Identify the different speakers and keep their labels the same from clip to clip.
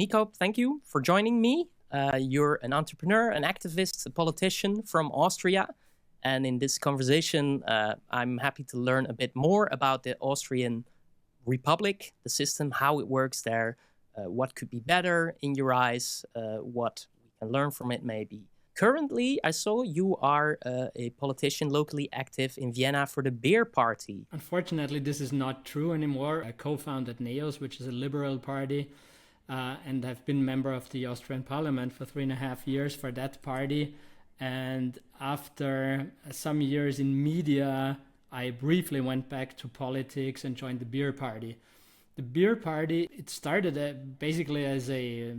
Speaker 1: Niko, thank you for joining me. You're an entrepreneur, an activist, a politician from Austria. And in this conversation, I'm happy to learn a bit more about the Austrian Republic, the system, how it works there, what could be better in your eyes, what we can learn from it maybe. Currently, I saw you are a politician locally active in Vienna for the Beer Party.
Speaker 2: Unfortunately, this is not true anymore. I co-founded NEOS, which is a liberal party, and I've been member of the Austrian parliament for 3.5 years for that party. And after some years in media, I briefly went back to politics and joined the Beer Party. The Beer Party, it started basically as a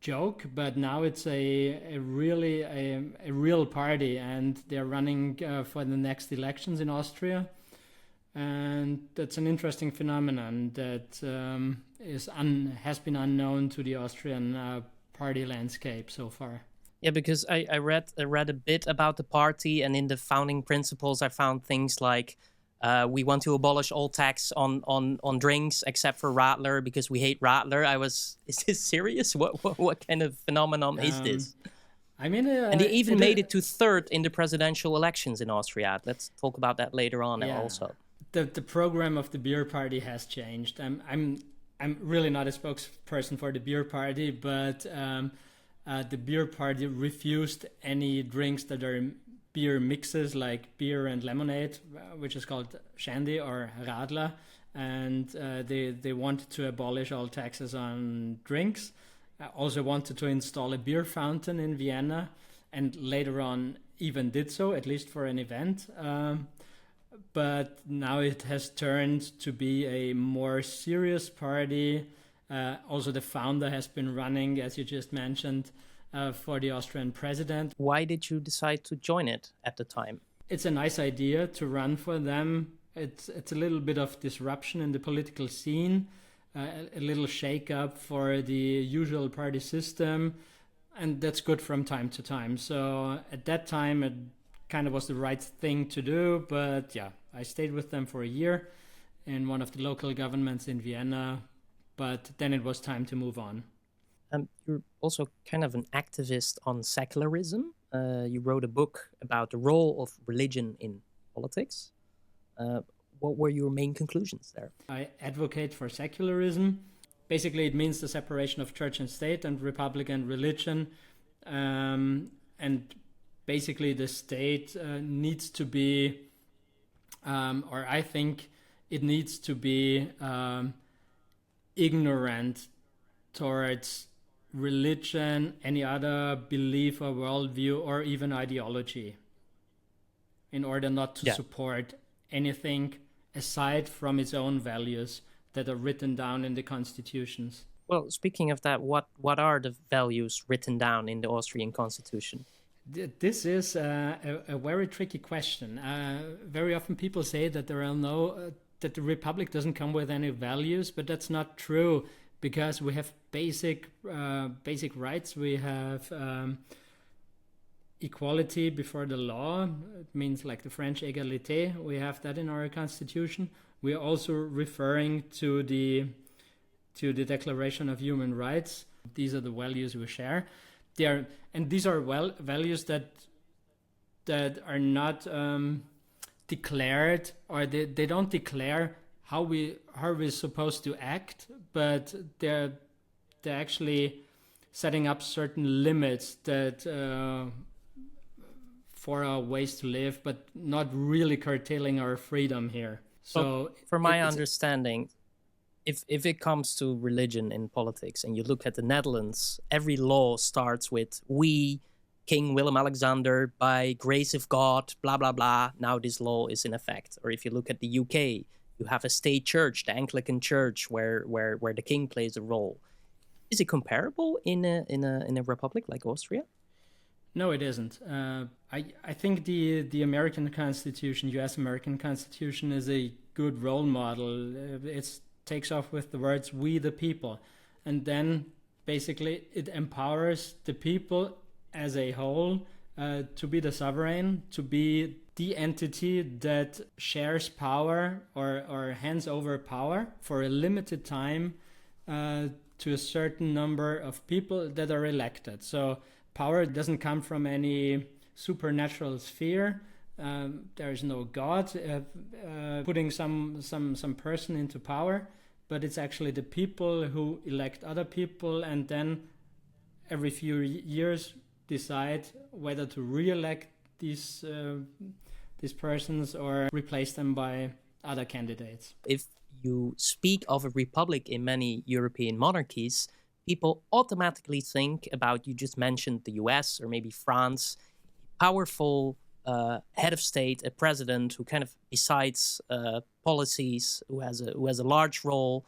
Speaker 2: joke, but now it's a real party, and they're running for the next elections in Austria. And that's an interesting phenomenon that has been unknown to the Austrian party landscape so far.
Speaker 1: Yeah, because I read a bit about the party, and in the founding principles, I found things like we want to abolish all tax on drinks except for Radler because we hate Radler. Is this serious? What kind of phenomenon is this?
Speaker 2: I mean,
Speaker 1: and they even made it to third in the presidential elections in Austria. Let's talk about that later on also.
Speaker 2: The program of the Beer Party has changed. I'm really not a spokesperson for the Beer Party, but the Beer Party refused any drinks that are beer mixes like beer and lemonade, which is called Shandy or Radler, and they wanted to abolish all taxes on drinks. Also wanted to install a beer fountain in Vienna, and later on even did so, at least for an event. But now it has turned to be a more serious party. Also, the founder has been running, as you just mentioned, for the Austrian president.
Speaker 1: Why did you decide to join it at the time?
Speaker 2: It's a nice idea to run for them. It's a little bit of disruption in the political scene, a little shake-up for the usual party system, and that's good from time to time. So at that time, it kind of was the right thing to do, but yeah, I stayed with them for a year in one of the local governments in Vienna, but then it was time to move on.
Speaker 1: You're also kind of an activist on secularism. You wrote a book about the role of religion in politics. What were your main conclusions there?
Speaker 2: I advocate for secularism. Basically, it means the separation of church and state and republic and religion. And basically, the state needs to be, or I think it needs to be ignorant towards religion, any other belief or worldview, or even ideology, in order not to support anything aside from its own values that are written down in the constitutions.
Speaker 1: Well, speaking of that, what are the values written down in the Austrian constitution?
Speaker 2: This is a very tricky question. Very often people say that there are that the republic doesn't come with any values, but that's not true. Because we have basic rights. We have equality before the law. It means like the French égalité. We have that in our constitution. We are also referring to the Declaration of Human Rights. These are the values we share. These are values that are not declared, or they don't declare how we're supposed to act, but they're actually setting up certain limits that for our ways to live, but not really curtailing our freedom here. So,
Speaker 1: from my understanding, if it comes to religion in politics, and you look at the Netherlands, every law starts with "we, King Willem-Alexander, by grace of God, blah blah blah. Now this law is in effect." Or if you look at the UK. You have a state church, the Anglican Church, where the king plays a role. Is it comparable in a republic like Austria?
Speaker 2: No, it isn't. I think the American Constitution, U.S. American Constitution, is a good role model. It takes off with the words "we the people," and then basically it empowers the people as a whole to be the sovereign, to be the entity that shares power or hands over power for a limited time to a certain number of people that are elected. So power doesn't come from any supernatural sphere. There is no God putting some person into power, but it's actually the people who elect other people, and then every few years decide whether to re-elect these persons or replace them by other candidates.
Speaker 1: If you speak of a republic in many European monarchies, people automatically think about, you just mentioned the US or maybe France, powerful head of state, a president who kind of decides policies, who has a large role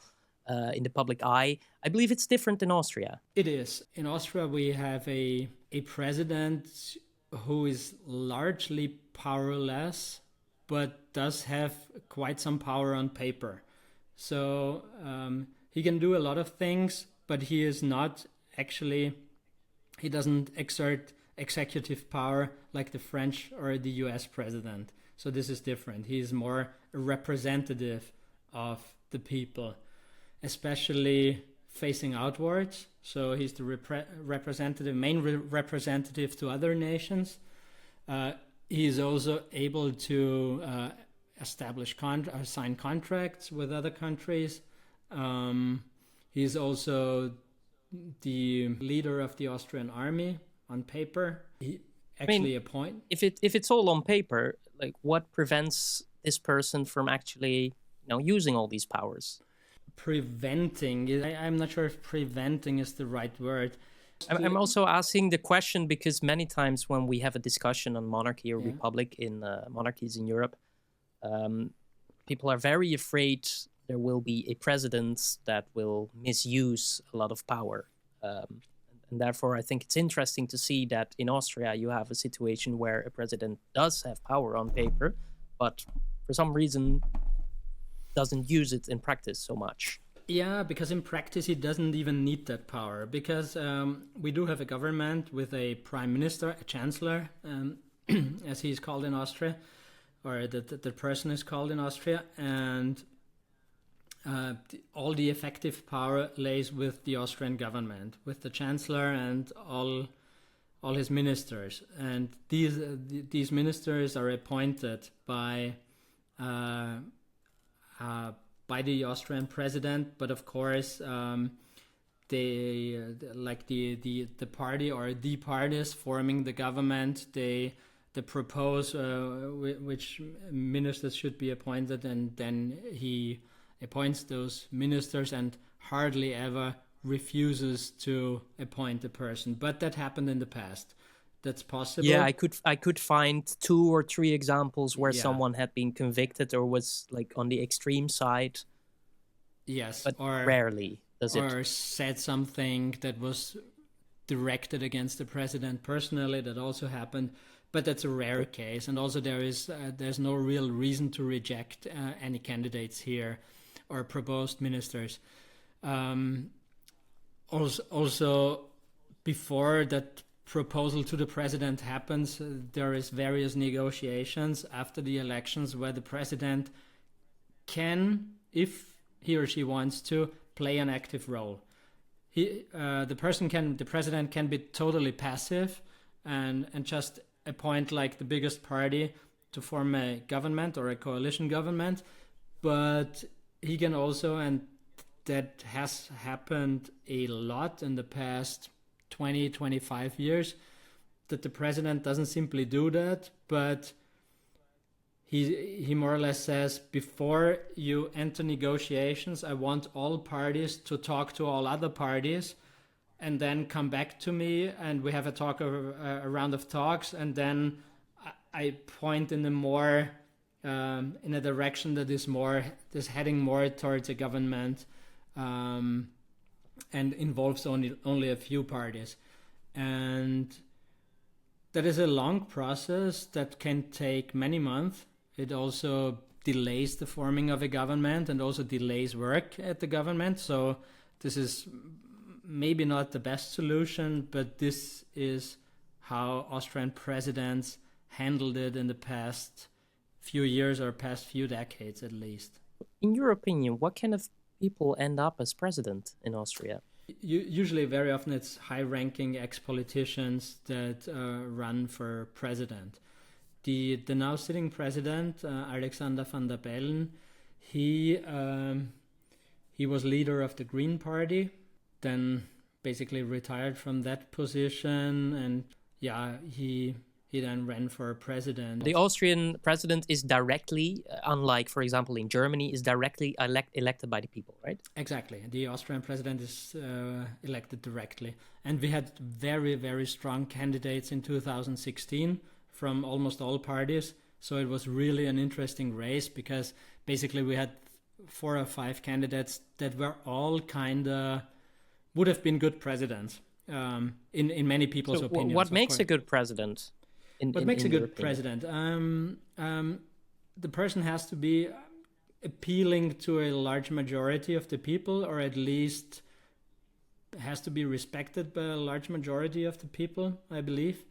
Speaker 1: in the public eye. I believe it's different in Austria.
Speaker 2: It is. In Austria, we have a president who is largely powerless, but does have quite some power on paper. So he can do a lot of things, but he is not actually, he doesn't exert executive power like the French or the US president. So this is different. He is more a representative of the people, especially facing outwards. So he's the main representative to other nations. He is also able to establish sign contracts with other countries. He's also the leader of the Austrian army on paper. He actually appoint.
Speaker 1: If it's all on paper, like what prevents this person from actually, using all these powers?
Speaker 2: Preventing. I'm not sure if preventing is the right word.
Speaker 1: I'm also asking the question because many times when we have a discussion on monarchy or republic in monarchies in Europe, people are very afraid there will be a president that will misuse a lot of power. And therefore, I think it's interesting to see that in Austria, you have a situation where a president does have power on paper, but for some reason doesn't use it in practice so much.
Speaker 2: Yeah, because in practice, he doesn't even need that power, because we do have a government with a prime minister, a chancellor, as he's called in Austria, or the person is called in Austria, and all the effective power lays with the Austrian government, with the chancellor and all his ministers. And these ministers are appointed by the Austrian president, but of course they like the party or the parties forming the government, they propose which ministers should be appointed, and then he appoints those ministers and hardly ever refuses to appoint a person. But that happened in the past. That's possible.
Speaker 1: Yeah, I could find 2 or 3 examples where someone had been convicted or was like on the extreme side.
Speaker 2: Yes,
Speaker 1: but
Speaker 2: or
Speaker 1: rarely does it.
Speaker 2: Or said something that was directed against the president personally. That also happened, but that's a rare case. And also there's no real reason to reject any candidates here or proposed ministers. Also, before that proposal to the president happens, there is various negotiations after the elections where the president can, if he or she wants to, play an active role. The president can be totally passive and just appoint like the biggest party to form a government or a coalition government, but he can also, and that has happened a lot in the past 20-25 years, that the president doesn't simply do that, but he more or less says, before you enter negotiations, I want all parties to talk to all other parties and then come back to me, and we have a round of talks, and then I point in in a direction that is heading more towards a government and involves only a few parties. And that is a long process that can take many months. It also delays the forming of a government and also delays work at the government. So this is maybe not the best solution, but this is how Austrian presidents handled it in the past few years or past few decades at least.
Speaker 1: In your opinion, what kind of people end up as president in Austria?
Speaker 2: Usually, very often, it's high-ranking ex-politicians that run for president. The now sitting president, Alexander van der Bellen, he was leader of the Green Party, then basically retired from that position, and he then ran for president.
Speaker 1: The Austrian president is directly, unlike, for example, in Germany, is directly elected by the people, right?
Speaker 2: Exactly. The Austrian president is elected directly. And we had very, very strong candidates in 2016 from almost all parties. So it was really an interesting race because basically we had 4 or 5 candidates that were all would have been good presidents in many people's opinions.
Speaker 1: What makes a good president?
Speaker 2: What makes a good president? The person has to be appealing to a large majority of the people, or at least has to be respected by a large majority of the people, I believe.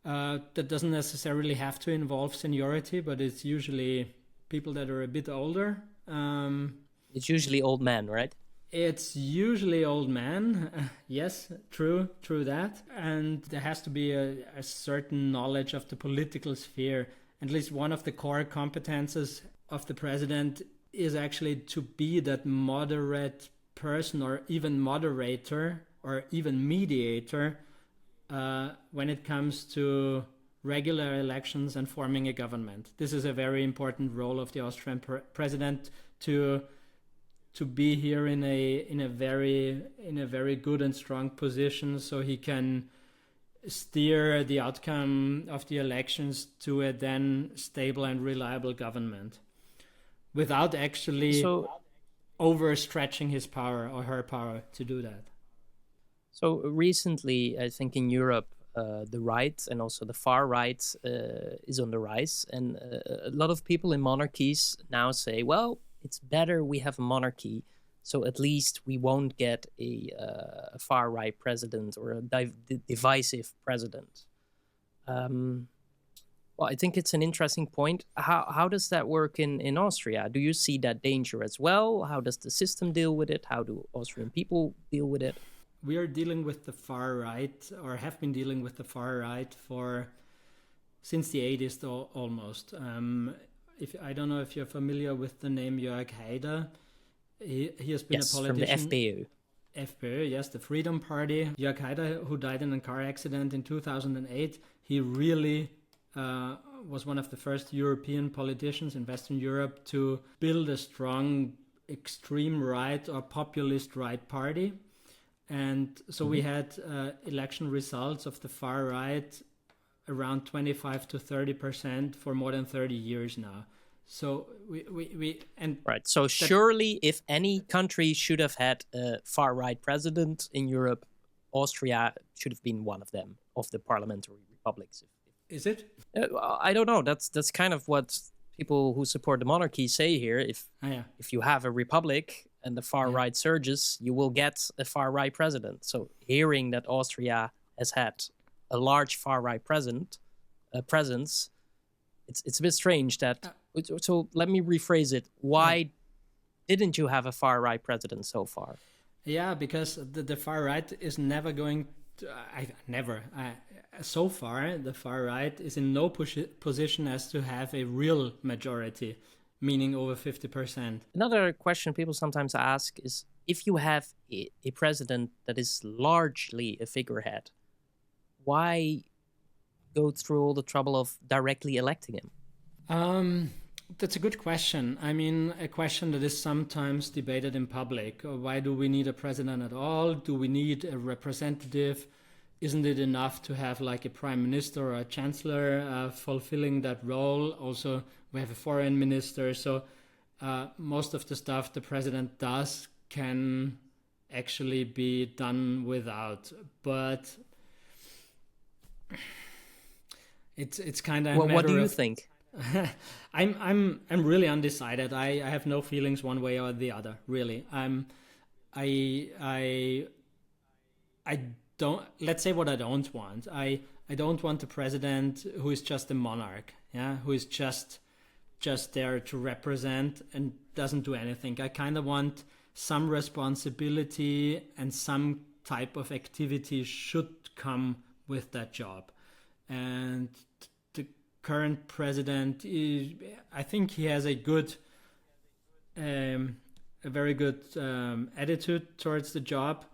Speaker 2: That doesn't necessarily have to involve seniority, but it's usually people that are a bit older.
Speaker 1: It's usually old men, right?
Speaker 2: It's usually old men. Yes, true that. And there has to be a certain knowledge of the political sphere. At least one of the core competences of the president is actually to be that moderate person, or even moderator, or even mediator when it comes to regular elections and forming a government. This is a very important role of the Austrian president to be here in a very good and strong position, so he can steer the outcome of the elections to a then stable and reliable government without actually overstretching his power or her power to do that.
Speaker 1: So recently, I think in Europe, the right and also the far right is on the rise, and a lot of people in monarchies now say, well, it's better we have a monarchy, so at least we won't get a far-right president or a divisive president. Well, I think it's an interesting point. How does that work in Austria? Do you see that danger as well? How does the system deal with it? How do Austrian people deal with it?
Speaker 2: We are dealing with the far-right, or have been dealing with the far-right since the 80s almost. I don't know if you're familiar with the name Jörg Haider. He has been a politician.
Speaker 1: Yes, from the FPÖ.
Speaker 2: FPÖ, yes, the Freedom Party. Jörg Haider, who died in a car accident in 2008, he really was one of the first European politicians in Western Europe to build a strong extreme right or populist right party. And so we had election results of the far right around 25 to 30% for more than 30 years now. So
Speaker 1: right. So surely, if any country should have had a far-right president in Europe, Austria should have been one of them, of the parliamentary republics.
Speaker 2: Is it?
Speaker 1: I don't know. That's kind of what people who support the monarchy say here. If you have a republic and the far-right surges, you will get a far-right president. So hearing that Austria has had a large far-right presence, it's a bit strange that... So let me rephrase it. Why didn't you have a far-right president so far?
Speaker 2: Yeah, because the far-right is never going to... so far, the far-right is in no position as to have a real majority, meaning over 50%.
Speaker 1: Another question people sometimes ask is, if you have a president that is largely a figurehead, why go through all the trouble of directly electing him?
Speaker 2: That's a good question. I mean, a question that is sometimes debated in public. Why do we need a president at all? Do we need a representative? Isn't it enough to have like a prime minister or a chancellor fulfilling that role? Also, we have a foreign minister. So most of the stuff the president does can actually be done without. But it's kind of
Speaker 1: what do you think?
Speaker 2: I'm really undecided. I have no feelings one way or the other, really. I don't, let's say what I don't want. I don't want a president who is just a monarch, who is just there to represent and doesn't do anything. I kind of want some responsibility and some type of activity should come with that job. And the current president I think he has a very good attitude towards the job.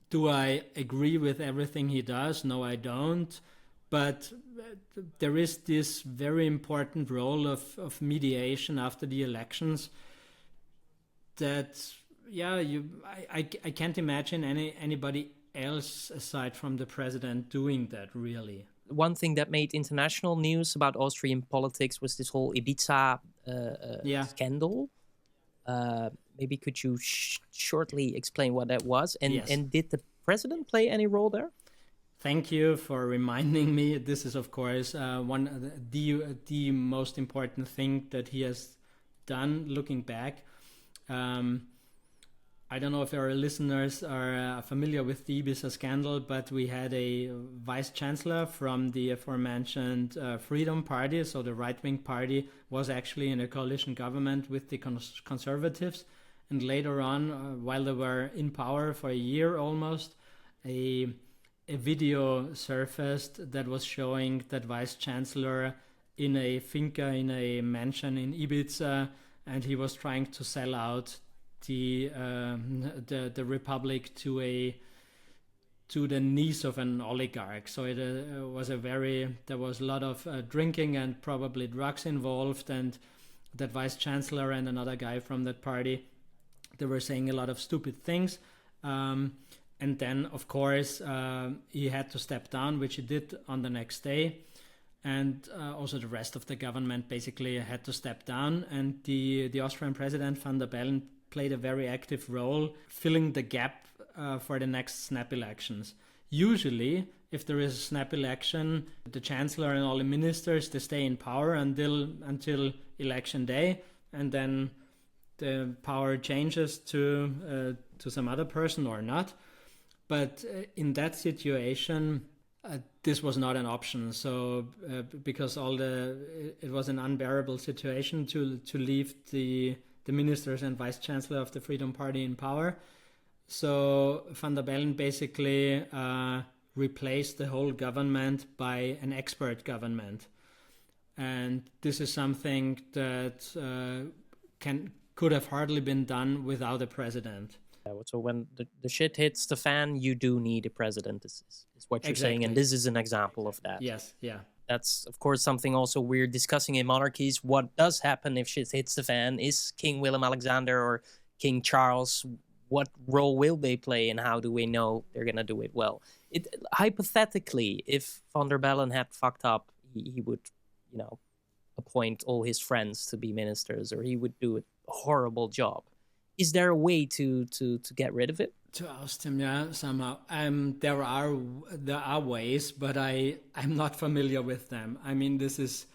Speaker 2: Do I agree with everything he does? No, I don't. But there is this very important role of mediation after the elections that, I can't imagine anybody else aside from the president doing that, really.
Speaker 1: One thing that made international news about Austrian politics was this whole Ibiza scandal. Maybe could you shortly explain what that was? And did the president play any role there?
Speaker 2: Thank you for reminding me. This is, of course, the most important thing that he has done looking back. I don't know if our listeners are familiar with the Ibiza scandal, but we had a vice chancellor from the aforementioned Freedom Party. So the right-wing party was actually in a coalition government with the conservatives. And later on, while they were in power for a year almost, a video surfaced that was showing that vice chancellor in a finca, in a mansion in Ibiza, and he was trying to sell out the republic to the niece of an oligarch. So it was there was a lot of drinking and probably drugs involved, and that vice chancellor and another guy from that party, they were saying a lot of stupid things. And then, of course, he had to step down, which he did on the next day. And also the rest of the government basically had to step down. And the Austrian president, Van der Bellen, played a very active role filling the gap for the next snap elections. Usually, if there is a snap election, the chancellor and all the ministers, they stay in power until election day, and then the power changes to some other person or not. But in that situation, this was not an option. So because it was an unbearable situation to leave the ministers and vice chancellor of the Freedom Party in power. So Van der Bellen basically replaced the whole government by an expert government. And this is something that could have hardly been done without a president.
Speaker 1: So when the shit hits the fan, you do need a president, is what you're saying. And this is an example of that.
Speaker 2: Yes, yeah.
Speaker 1: That's, of course, something also we're discussing in monarchies. What does happen if shit hits the fan? Is King Willem-Alexander or King Charles, what role will they play, and how do we know they're going to do it well? Hypothetically, if Van der Bellen had fucked up, he would, appoint all his friends to be ministers, or he would do a horrible job. Is there a way to get rid of it?
Speaker 2: To oust him, yeah, somehow. There are ways, but I'm not familiar with them. I mean, this is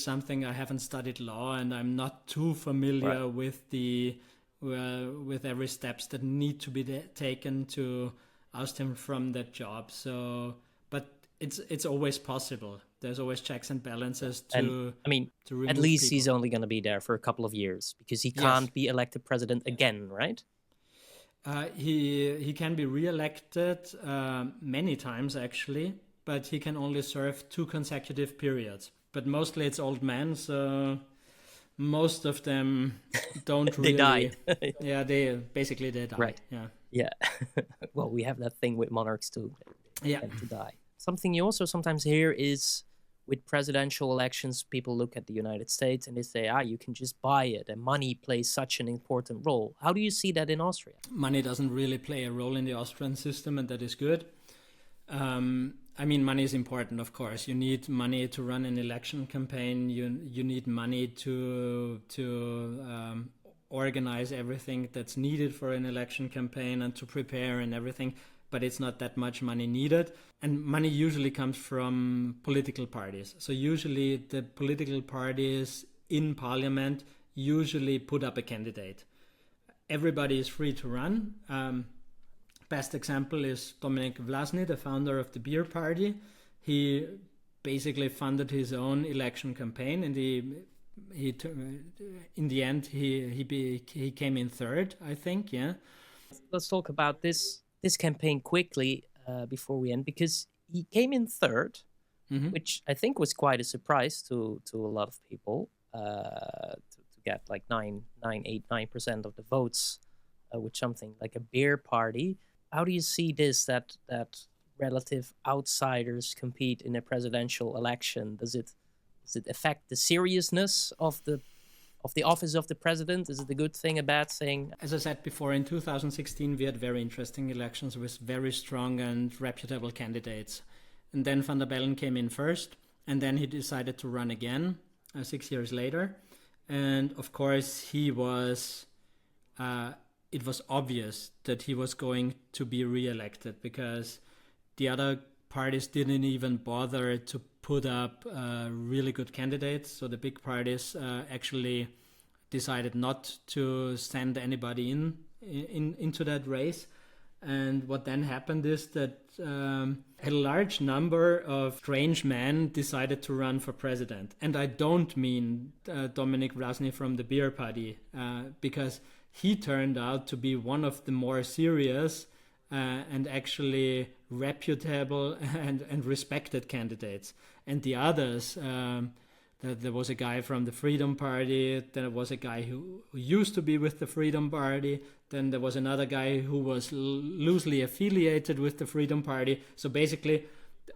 Speaker 2: something I haven't studied law, and I'm not too familiar with with every steps that need to be taken to oust him from that job. So, but it's always possible. There's always checks and balances to
Speaker 1: at least people. He's only going to be there for a couple of years because he can't be elected president again, right?
Speaker 2: He can be re-elected many times, actually, but he can only serve 2 consecutive periods. But mostly it's old men, so most of them don't really...
Speaker 1: They die.
Speaker 2: Yeah, they die.
Speaker 1: Right. Yeah. Well, we have that thing with monarchs too. They tend to die. Something you also sometimes hear is with presidential elections, people look at the United States and they say, you can just buy it, and money plays such an important role. How do you see that in Austria?
Speaker 2: Money doesn't really play a role in the Austrian system, and that is good. Money is important, of course. You need money to run an election campaign. You need money to organize everything that's needed for an election campaign and to prepare and everything. But it's not that much money needed. And money usually comes from political parties. So usually the political parties in parliament usually put up a candidate. Everybody is free to run. Best example is Dominik Vlasny, the founder of the Beer Party. He basically funded his own election campaign in the in the end he came in third, I think. Yeah.
Speaker 1: Let's talk about this campaign quickly before we end, because he came in third, which I think was quite a surprise to a lot of people, to get like 9% of the votes, with something like a beer party. How do you see this, that relative outsiders compete in a presidential election? Does it affect the seriousness of the office of the president? Is it a good thing, a bad thing?
Speaker 2: As I said before, in 2016 we had very interesting elections with very strong and reputable candidates. And then Van der Bellen came in first, and then he decided to run again 6 years later. And of course it was obvious that he was going to be re-elected, because the other parties didn't even bother to put up really good candidates. So the big parties actually decided not to send anybody into that race. And what then happened is that a large number of strange men decided to run for president. And I don't mean Dominik Vlasny from the beer party, because he turned out to be one of the more serious and actually reputable and respected candidates. And the others, there was a guy from the Freedom Party, then there was a guy who used to be with the Freedom Party, then there was another guy who was loosely affiliated with the Freedom Party. So basically,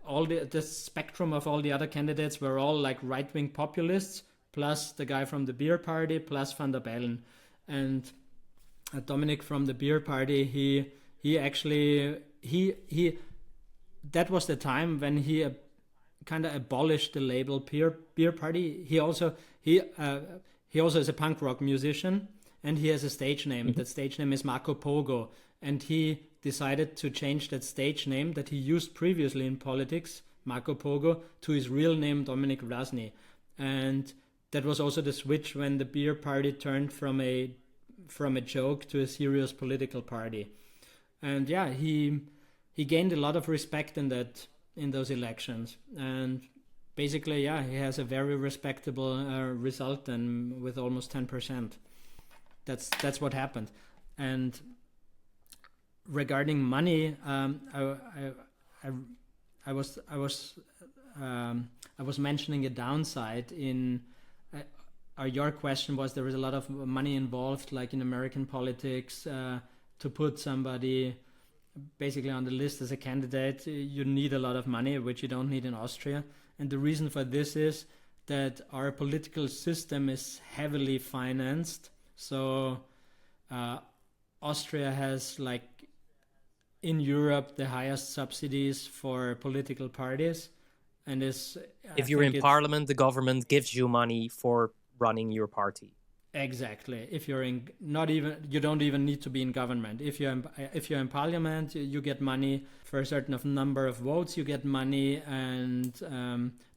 Speaker 2: all the spectrum of all the other candidates were all like right-wing populists, plus the guy from the beer party, plus Van der Bellen. And Dominik from the beer party, he actually that was the time when he kind of abolished the label beer party. He also is a punk rock musician, and he has a stage name. That stage name is Marco Pogo, and he decided to change that stage name that he used previously in politics, Marco Pogo, to his real name, Dominik Vlasny. And that was also the switch when the beer party turned from a joke to a serious political party. And yeah, he gained a lot of respect in those elections. And basically, yeah, he has a very respectable result, and with almost 10%. That's what happened. And regarding money, I was mentioning a downside in. Your question was, there is a lot of money involved, like in American politics, to put somebody basically on the list as a candidate. You need a lot of money, which you don't need in Austria. And the reason for this is that our political system is heavily financed. So Austria has, like in Europe, the highest subsidies for political parties. And
Speaker 1: if you're in parliament, the government gives you money for running your party.
Speaker 2: Exactly. If you're you don't even need to be in government. If you're in parliament, you get money for a certain number of votes. You get money, and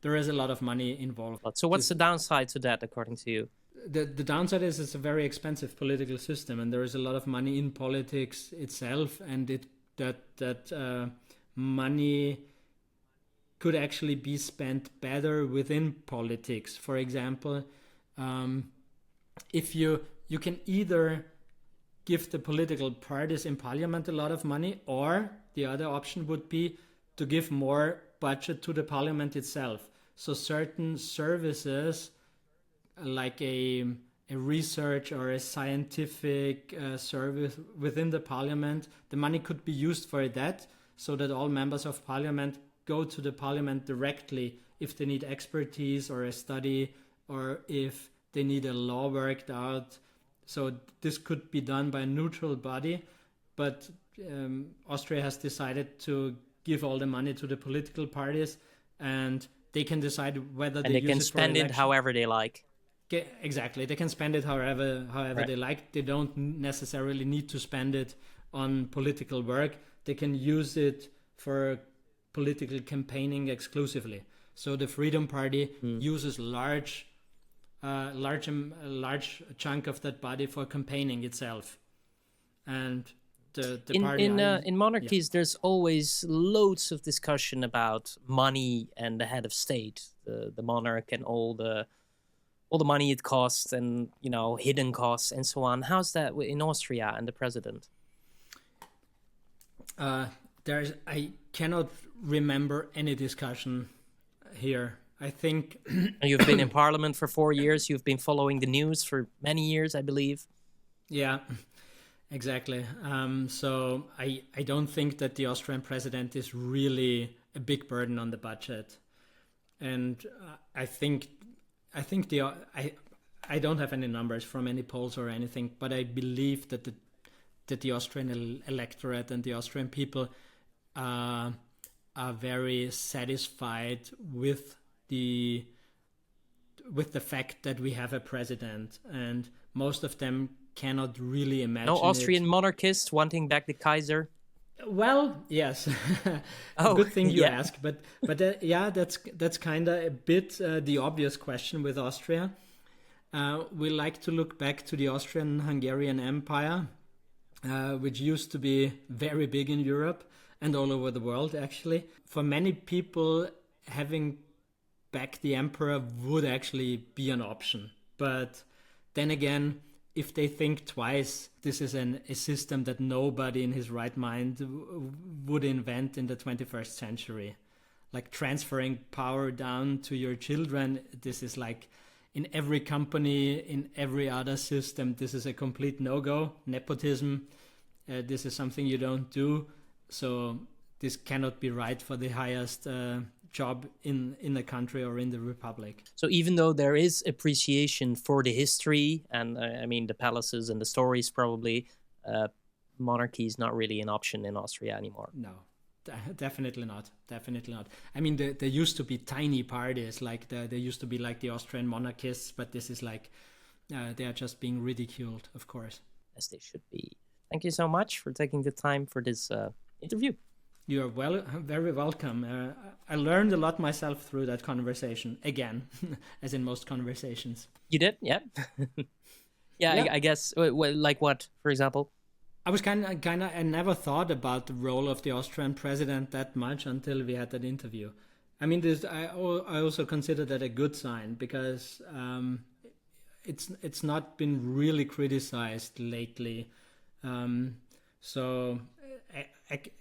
Speaker 2: there is a lot of money involved.
Speaker 1: So what's the downside to that, according to you?
Speaker 2: The downside is it's a very expensive political system, and there is a lot of money in politics itself, and that money could actually be spent better within politics. For example, if you can either give the political parties in parliament a lot of money, or the other option would be to give more budget to the parliament itself. So certain services, like a research or a scientific service within the parliament, the money could be used for that, so that all members of parliament go to the parliament directly if they need expertise or a study, or if they need a law worked out. So this could be done by a neutral body, but Austria has decided to give all the money to the political parties, and they can decide whether they
Speaker 1: can spend it however they like.
Speaker 2: Exactly, they can spend it however they like. They don't necessarily need to spend it on political work. They can use it for political campaigning exclusively. So the Freedom Party uses large chunk of that body for campaigning itself. And the party
Speaker 1: in monarchies, there's always loads of discussion about money and the head of state, the monarch, and all the all the money it costs and, hidden costs and so on. How's that in Austria and the president?
Speaker 2: I cannot remember any discussion here. I think
Speaker 1: You've been in parliament for 4 years. You've been following the news for many years, I believe.
Speaker 2: Yeah, exactly. So I don't think that the Austrian president is really a big burden on the budget, and I don't have any numbers from any polls or anything, but I believe that the Austrian electorate and the Austrian people are very satisfied with the fact that we have a president, and most of them cannot really imagine
Speaker 1: no Austrian monarchists wanting back the Kaiser.
Speaker 2: Well, yes. Good thing you ask, but yeah, that's kind of a bit the obvious question with Austria. We like to look back to the Austrian-Hungarian Empire, which used to be very big in Europe and all over the world, actually. For many people, having back the emperor would actually be an option. But then again, if they think twice, this is a system that nobody in his right mind would invent in the 21st century. Like transferring power down to your children, this is like in every company, in every other system, this is a complete no-go. Nepotism, this is something you don't do. So this cannot be right for the highest job in the country or in the republic.
Speaker 1: So even though there is appreciation for the history and the palaces and the stories, probably monarchy is not really an option in Austria anymore.
Speaker 2: No, definitely not. Definitely not. I mean, there used to be tiny parties, like there used to be like the Austrian monarchists, but this is like they are just being ridiculed, of course.
Speaker 1: As they should be. Thank you so much for taking the time for this interview.
Speaker 2: You're very welcome. I learned a lot myself through that conversation, again, as in most conversations.
Speaker 1: You did? Yeah. Yeah. I guess, like what, for example?
Speaker 2: I was I never thought about the role of the Austrian president that much until we had that interview. I mean, I also consider that a good sign, because it's not been really criticized lately. So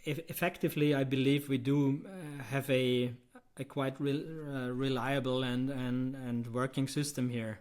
Speaker 2: effectively, I believe we do have a quite reliable and working system here.